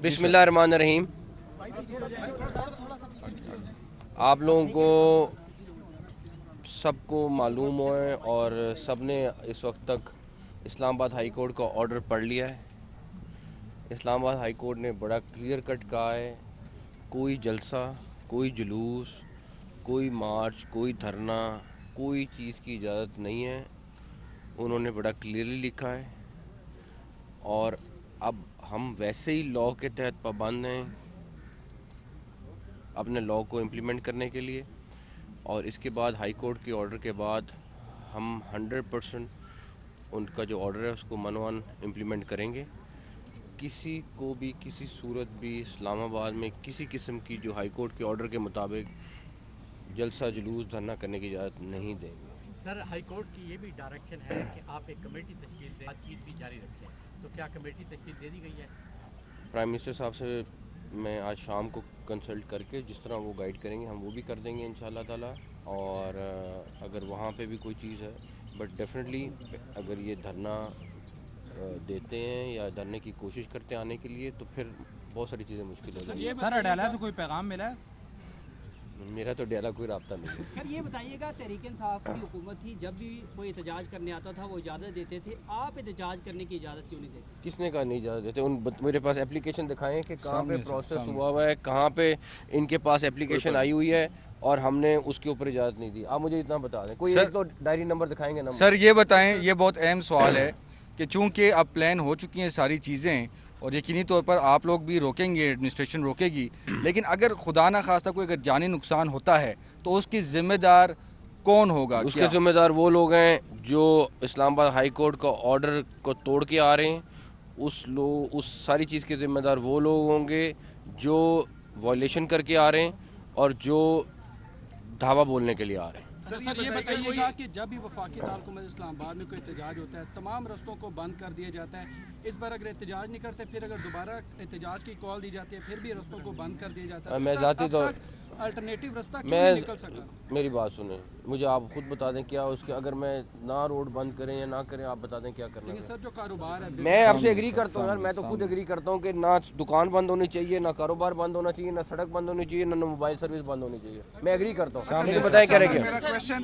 बिस्मिल्लाहिर्रहमानिर्रहीम। आप लोगों को सबको मालूम है और सब ने इस वक्त तक इस्लामाबाद हाई कोर्ट का ऑर्डर पढ़ लिया है। इस्लामाबाद हाई कोर्ट ने बड़ा क्लियर कट कहा है, कोई जलसा, कोई जुलूस, कोई मार्च, कोई धरना, कोई चीज़ की इजाज़त नहीं है। उन्होंने बड़ा क्लियरली लिखा है और अब हम वैसे ही लॉ के तहत पाबंद हैं अपने लॉ को इम्प्लीमेंट करने के लिए। और इसके बाद हाई कोर्ट के ऑर्डर के बाद हम 100% उनका जो ऑर्डर है उसको मनवान इम्प्लीमेंट करेंगे। किसी को भी किसी सूरत भी इस्लामाबाद में किसी किस्म की जो हाई कोर्ट के ऑर्डर के मुताबिक जलसा जुलूस धरना करने की इजाज़त नहीं देंगे। सर, हाई कोर्ट की ये भी डायरेक्शन है कि आप एक कमेटी तश्कील दें, बातचीत भी जारी रखें, तो क्या कमेटी तश्कील दे दी गई है? प्राइम मिनिस्टर साहब से मैं आज शाम को कंसल्ट करके जिस तरह वो गाइड करेंगे हम वो भी कर देंगे इंशाल्लाह ताला। और अगर वहाँ पे भी कोई चीज़ है, बट डेफिनेटली अगर ये धरना देते हैं या धरने की कोशिश करते हैं आने के लिए तो फिर बहुत सारी चीज़ें मुश्किल हो जाएंगी। सर, अडाला से कोई पैगाम मिला है? मेरा तो डेरा कोई राब्ता नहीं है। सर, ये बताइएगा, तहरीक इंसाफ की हुकूमत थी, जब भी कोई एहतजाज करने आता था वो इजाज़त देते थे, आप एहतजाज करने की इजाज़त क्यों नहीं देते? किसने कहा नहीं इजाज़त देते? मेरे पास एप्लीकेशन दिखाएं कि कहाँ पे प्रोसेस हुआ है, कहाँ पे इनके पास एप्लीकेशन आई हुई है और हमने उसके ऊपर इजाज़त नहीं दी। आप मुझे इतना बता दें, कोई एक तो डायरी नंबर दिखाएंगे ना। सर ये बताएं, ये बहुत अहम सवाल है कि चूंकि अब प्लान हो चुकी हैं सारी चीज़ें और यकीनी तौर पर आप लोग भी रोकेंगे, एडमिनिस्ट्रेशन रोकेगी, लेकिन अगर खुदा ना खास्ता कोई अगर जानी नुकसान होता है तो उसकी जिम्मेदार कौन होगा? उसके जिम्मेदार वो लोग हैं जो इस्लामाबाद हाई कोर्ट का ऑर्डर को तोड़ के आ रहे हैं। उस सारी चीज़ के जिम्मेदार वो लोग होंगे जो वायलेशन करके आ रहे हैं और जो धावा बोलने के लिए आ रहे हैं। सर ये बताइएगा कि जब भी वफाकी दारकूमत इस्लामाबाद में कोई एहतजाज होता है तमाम रस्तों को बंद कर दिया जाता है। इस बार अगर एहतजाज नहीं करते, फिर अगर दोबारा एहतजाज की कॉल दी जाती है, फिर भी रस्तों को बंद कर दिया जाता है। मैं ज़ाती तौर अल्टरनेटिव रास्ता क्यों नहीं निकल सका? मेरी बात सुने, मुझे आप खुद बता दें क्या उसके, अगर मैं ना रोड बंद करें या ना करें, आप बता दें क्या करना है। सर जो कारोबार है, मैं आपसे एग्री करता हूँ यार, मैं तो खुद एग्री करता हूँ कि ना दुकान बंद होनी चाहिए, ना कारोबार बंद होना चाहिए, ना सड़क बंद होनी चाहिए, ना मोबाइल सर्विस बंद होनी चाहिए। मैं एग्री करता हूँ। मुझे बताएं क्या रहेगा।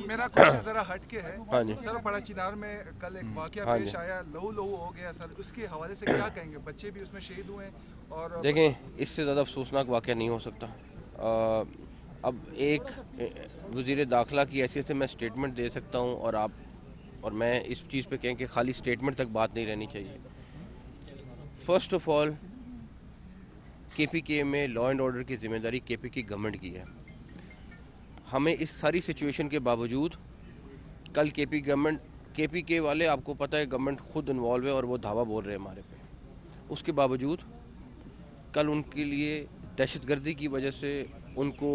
मेरा क्वेश्चन जरा हट के है। हाँ जी सर, बड़ा चिनार में कल एक वाकया पेश आया, लहू लहू हो गया सर, उसके हवाले से क्या कहेंगे? बच्चे भी उसमें शहीद हुए और देखें, इससे ज़्यादा अफसोसनाक वाकया नहीं हो सकता। अब एक वज़ीर दाखिला की हैसियत से मैं स्टेटमेंट दे सकता हूँ और मैं इस चीज़ पे कहें कि खाली स्टेटमेंट तक बात नहीं रहनी चाहिए। फर्स्ट ऑफ ऑल, KPK में लॉ एंड ऑर्डर की जिम्मेदारी KPK गवर्नमेंट की है। हमें इस सारी सिचुएशन के बावजूद कल KPK वाले, आपको पता है गवर्नमेंट खुद इन्वॉल्व है और वो धावा बोल रहे हैं हमारे पे। उसके बावजूद कल उनके लिए दहशतगर्दी की वजह से उनको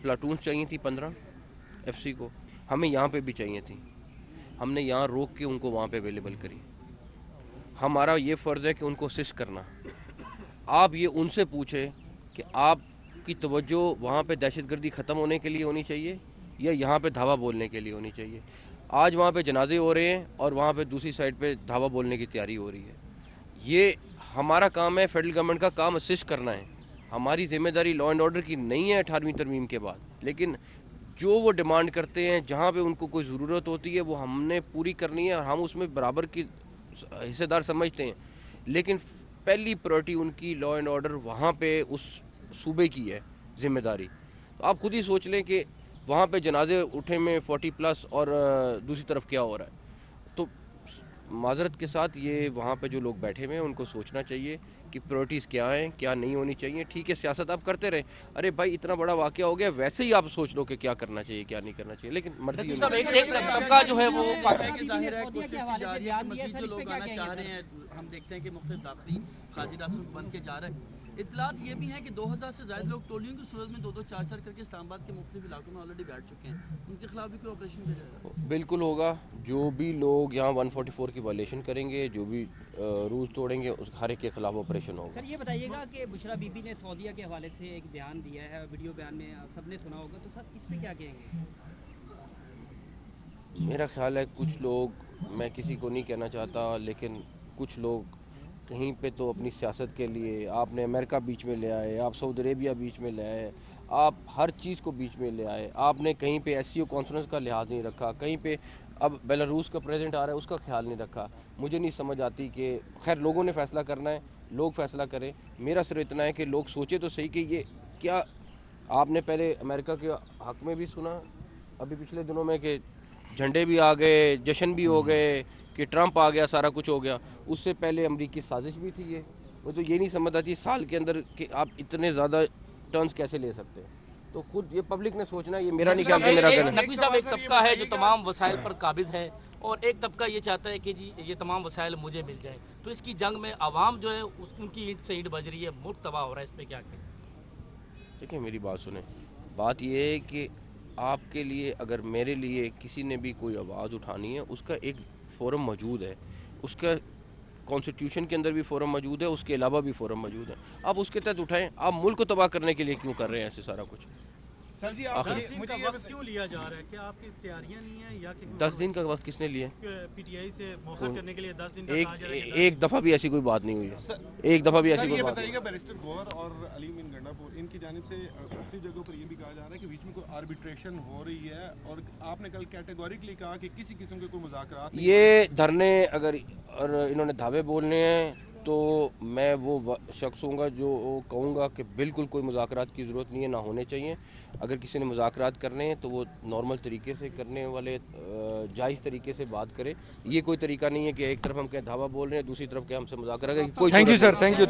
प्लाटून्स चाहिए थी 15 FC को, हमें यहाँ पे भी चाहिए थी। हमने यहाँ रोक के उनको वहाँ पे अवेलेबल करी। हमारा ये फ़र्ज़ है कि उनको असिस्ट करना। आप ये उनसे पूछें कि आपकी तवज्जो वहाँ पे दहशतगर्दी ख़त्म होने के लिए होनी चाहिए या यहाँ पे धावा बोलने के लिए होनी चाहिए। आज वहाँ पे जनाजे हो रहे हैं और वहाँ पे दूसरी साइड पे धावा बोलने की तैयारी हो रही है। ये हमारा काम है, फेडरल गवर्नमेंट का काम असिस्ट करना है। हमारी जिम्मेदारी लॉ एंड ऑर्डर की नहीं है 18वीं तरमीम के बाद, लेकिन जो वो डिमांड करते हैं, जहाँ पे उनको कोई ज़रूरत होती है, वो हमने पूरी करनी है और हम उसमें बराबर की हिस्सेदार समझते हैं। लेकिन पहली प्रायोरिटी उनकी लॉ एंड ऑर्डर वहाँ पे उस सूबे की है जिम्मेदारी। तो आप खुद ही सोच लें कि वहाँ पे जनाजे उठे में 40+ और दूसरी तरफ क्या हो रहा है। तो माजरत के साथ ये वहाँ पे जो लोग बैठे हुए हैं उनको सोचना चाहिए कि प्रायोरिटीज़ क्या हैं, क्या नहीं होनी चाहिए। ठीक है, सियासत आप करते रहें, अरे भाई इतना बड़ा वाक़या हो गया, वैसे ही आप सोच लो कि क्या करना चाहिए क्या नहीं करना चाहिए, लेकिन मर्जी तबका जो है वो जाहिर है कोशिश की जा रही है कि मज़ीद जो लोग आना चाह रहे हैं, हम देखते हैं कि मुख्तलिफ दाखिली खाजी रास्तों बन के जा रहे हैं। इतलात ये भी है कि 2000 से ज़्यादा लोग टोलियों की सूरत में 2-2, 4-4 करके इस्लामाबाद के मुख्तलिफ इलाकों में ऑलरेडी बैठ चुके हैं। उनके खिलाफ भी कोई ऑपरेशन किया जाएगा? बिल्कुल होगा। जो भी लोग यहाँ 144 की वायलेशन करेंगे, जो भी रूल्स तोड़ेंगे, उस हर एक के खिलाफ ऑपरेशन होगा। सर ये बताइएगा कि बुशरा बीबी ने सऊदीया के हवाले से एक बयान दिया है, वीडियो बयान में आप सबने सुना होगा, तो सर इस पे क्या कहेंगे? मेरा ख्याल है कुछ लोग, मैं किसी को नहीं कहना चाहता, लेकिन कुछ लोग कहीं पे तो अपनी सियासत के लिए आपने अमेरिका बीच में ले आए, आप सऊदी अरेबिया बीच में ले आए, आप हर चीज़ को बीच में ले आए, आपने कहीं पे SCO कॉन्फ्रेंस का लिहाज नहीं रखा, कहीं पे अब बेलारूस का प्रेसिडेंट आ रहा है उसका ख्याल नहीं रखा। मुझे नहीं समझ आती कि खैर लोगों ने फ़ैसला करना है, लोग फ़ैसला करें। मेरा सिर्फ इतना है कि लोग सोचे तो सही कि ये क्या, आपने पहले अमेरिका के हक़ में भी सुना अभी पिछले दिनों में कि झंडे भी आ गए, जश्न भी हो गए, कि ट्रंप आ गया, सारा कुछ हो गया। उससे पहले अमरीकी साजिश भी थी ये। वो तो ये नहीं समझ आती साल के अंदर कि आप इतने ज़्यादा टर्न्स कैसे ले सकते हैं। तो खुद ये पब्लिक ने सोचना है, ये मेरा नहीं ख्याल कि मेरा कहना है। नकवी साहब, एक तबका है जो तमाम वसाइल पर काबिज है और एक तबका ये चाहता है कि जी ये तमाम वसाइल मुझे मिल जाए। तो इसकी जंग में आवाम जो है उनकी ईंट से ईंट बज रही है, मुल्क तबाह हो रहा है, इस पर क्या कहें? देखिए मेरी बात सुने, बात ये है कि आपके लिए अगर मेरे लिए किसी ने भी कोई आवाज़ उठानी है, उसका एक फोरम मौजूद है, उसका कॉन्स्टिट्यूशन के अंदर भी फोरम मौजूद है, उसके अलावा भी फोरम मौजूद है। आप उसके तहत उठाएं। आप मुल्क को तबाह करने के लिए क्यों कर रहे हैं ऐसे सारा कुछ? सर जी, आप मुझे वक्त क्यों लिया जा रहा है? क्या आपकी तैयारियां नहीं है या कि 10 दिन का वक्त किसने लिया? PTI से मौखर करने के लिए 10 दिन का कहा जा रहा है? एक दफ़ा भी ऐसी कोई बात नहीं हुई है, एक दफ़ा भी ऐसी कोई बात नहीं। बैरिस्टर गौहर और अली मीन गंडापुर, इनकी जानिब से दूसरी जगहों पर ये भी कहा जा रहा है कि बीच में कोई आर्बिट्रेशन हो रही है, और आपने कल कैटेगोरिकली कहा कि किसी किस्म के कोई मुज़ाकरात नहीं। ये धरने अगर और इन्होंने धावे बोलने हैं तो मैं वो शख्स हूँगा जो कहूँगा कि बिल्कुल कोई मुज़ाकरात की ज़रूरत नहीं है, ना होने चाहिए। अगर किसी ने मुज़ाकरात करने हैं तो वो नॉर्मल तरीके से करने वाले, जायज़ तरीके से बात करे। ये कोई तरीका नहीं है कि एक तरफ हम कहें धावा बोल रहे हैं, दूसरी तरफ के हमसे मुज़ाकरा करें। Thank you sir, thank you.